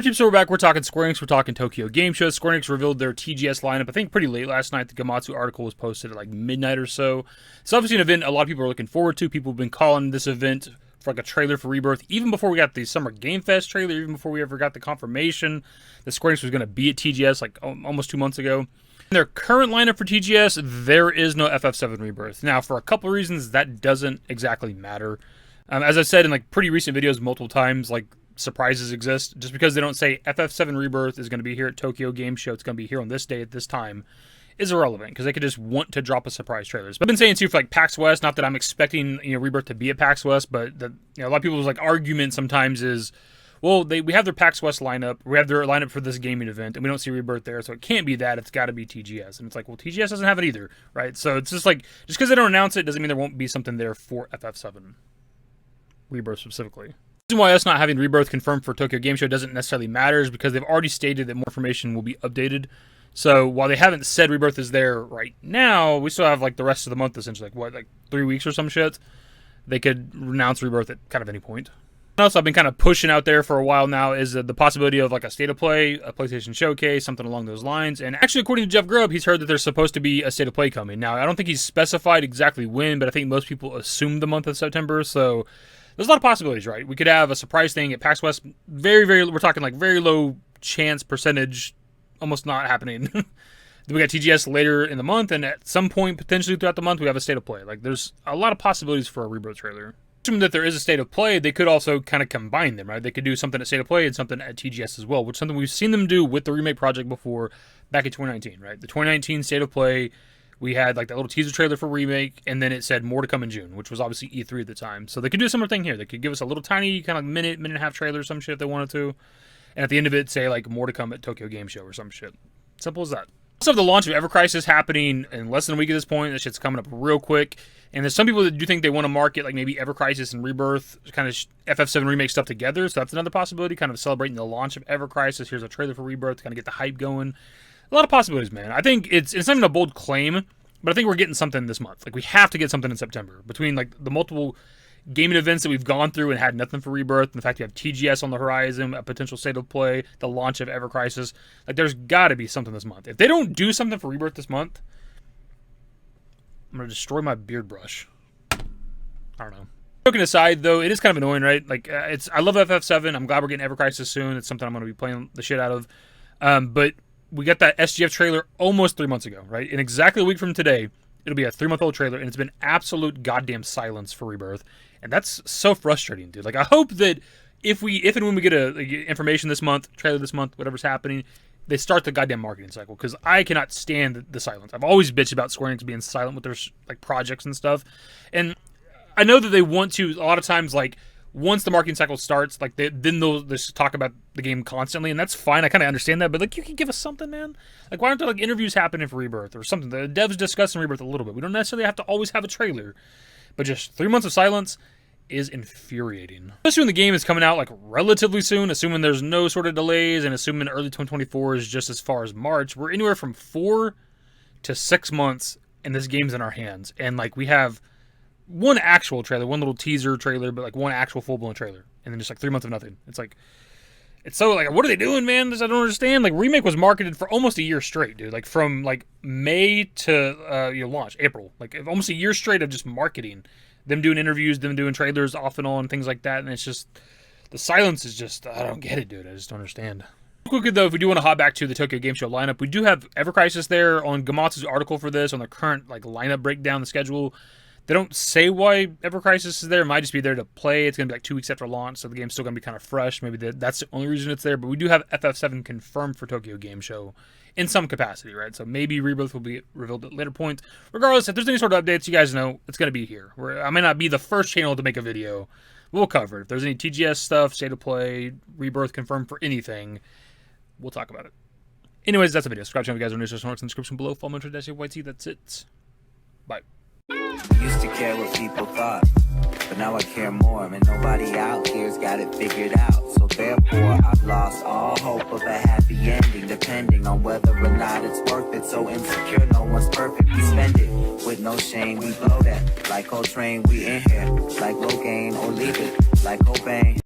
So we're back. We're talking Square Enix. We're talking Tokyo Game Show. Square Enix revealed their TGS lineup, I think, pretty late last night. The Gamatsu article was posted at like midnight or so. It's obviously an event a lot of people are looking forward to. People have been calling this event for like a trailer for Rebirth, even before we got the Summer Game Fest trailer, even before we ever got the confirmation that Square Enix was going to be at TGS like almost 2 months ago. In their current lineup for TGS, there is no FF7 Rebirth. Now, for a couple of reasons, that doesn't exactly matter. As I've said in like pretty recent videos multiple times, like surprises exist. Just because they don't say FF7 Rebirth is going to be here at Tokyo Game Show, it's going to be here on this day at this time, is irrelevant because they could just want to drop a surprise trailer. But I've been saying too for like PAX West, not that I'm expecting Rebirth to be at PAX West, but a lot of people's like argument sometimes is, well, we have their PAX West lineup, we have their lineup for this gaming event, and we don't see Rebirth there, so it can't be that. It's got to be TGS, and it's like, well, TGS doesn't have it either, right? So it's just like, just because they don't announce it doesn't mean there won't be something there for FF7 Rebirth specifically. The reason why us not having Rebirth confirmed for Tokyo Game Show doesn't necessarily matter is because they've already stated that more information will be updated. So while they haven't said Rebirth is there right now, we still have like the rest of the month essentially, like 3 weeks or some shit. They could announce Rebirth at kind of any point. What else I've been kind of pushing out there for a while now is the possibility of like a State of Play, a PlayStation Showcase, something along those lines. And actually, according to Jeff Grubb, he's heard that there's supposed to be a State of Play coming. Now, I don't think he's specified exactly when, but I think most people assume the month of September. So there's a lot of possibilities, right? We could have a surprise thing at PAX West. We're talking like very low chance percentage, almost not happening. Then we got TGS later in the month, and at some point, potentially throughout the month, we have a State of Play. Like, there's a lot of possibilities for a Rebirth trailer. Assuming that there is a State of Play, they could also kind of combine them, right? They could do something at State of Play and something at TGS as well, which is something we've seen them do with the Remake project before back in 2019, right? The 2019 State of Play, we had like that little teaser trailer for Remake, and then it said more to come in June, which was obviously E3 at the time. So they could do a similar thing here. They could give us a little tiny kind of minute and a half trailer or some shit if they wanted to. And at the end of it, say like more to come at Tokyo Game Show or some shit. Simple as that. Also, the launch of Ever Crisis happening in less than a week at this point. That shit's coming up real quick. And there's some people that do think they want to market like maybe Ever Crisis and Rebirth, kind of FF7 Remake stuff together. So that's another possibility, kind of celebrating the launch of Ever Crisis. Here's a trailer for Rebirth to kind of get the hype going. A lot of possibilities, man. I think it's not even a bold claim, but I think we're getting something this month. Like, we have to get something in September. Between like the multiple gaming events that we've gone through and had nothing for Rebirth, and the fact you have TGS on the horizon, a potential State of Play, the launch of Ever Crisis, like there's got to be something this month. If they don't do something for Rebirth this month, I'm going to destroy my beard brush. I don't know. Joking aside, though, it is kind of annoying, right? Like, I love FF7. I'm glad we're getting Ever Crisis soon. It's something I'm going to be playing the shit out of. But we got that SGF trailer almost 3 months ago, right? In exactly a week from today, it'll be a 3-month-old trailer, and it's been absolute goddamn silence for Rebirth. And that's so frustrating, dude. Like, I hope that if and when we get information this month, trailer this month, whatever's happening, they start the goddamn marketing cycle, because I cannot stand the silence. I've always bitched about Square Enix being silent with their like projects and stuff. And I know that they want to, a lot of times, like, once the marketing cycle starts, like, then they'll just talk about the game constantly, and that's fine. I kind of understand that, but, like, you can give us something, man. Like, why aren't there, like, interviews happening for Rebirth or something? The devs discussing Rebirth a little bit. We don't necessarily have to always have a trailer, but just 3 months of silence is infuriating. Especially when the game is coming out, like, relatively soon, assuming there's no sort of delays, and assuming early 2024 is just as far as March. We're anywhere from 4 to 6 months, and this game's in our hands. And, like, we have one actual trailer, one little teaser trailer, but like one actual full-blown trailer, and then just like 3 months of nothing. It's like, it's so like, what are they doing, man? I don't understand. Like, Remake was marketed for almost a year straight, dude. Like, from like May to launch, April, like almost a year straight of just marketing, them doing interviews, them doing trailers off and on, things like that. And it's just, the silence is just, I don't get it, dude. I just don't understand. Quickly though, if we do want to hop back to the Tokyo Game Show lineup, we do have Ever Crisis there on Gamatsu's article for this, on the current like lineup breakdown, the schedule. They don't say why Ever Crisis is there. It might just be there to play. It's going to be like 2 weeks after launch, so the game's still going to be kind of fresh. Maybe that's the only reason it's there. But we do have FF7 confirmed for Tokyo Game Show in some capacity, right? So maybe Rebirth will be revealed at a later point. Regardless, if there's any sort of updates, you guys know it's going to be here. I may not be the first channel to make a video. We'll cover it. If there's any TGS stuff, State of Play, Rebirth confirmed for anything, we'll talk about it. Anyways, that's the video. Subscribe to the channel if you guys are new. There's links in the description below. Follow me on Twitter, YT. That's it. Bye. Used to care what people thought, but now I care more, and nobody out here's got it figured out. So therefore, I've lost all hope of a happy ending, depending on whether or not it's worth it. So insecure, no one's perfect. We spend it with no shame. We blow that like Coltrane. We in here like Rogaine, or leave it like Cobain.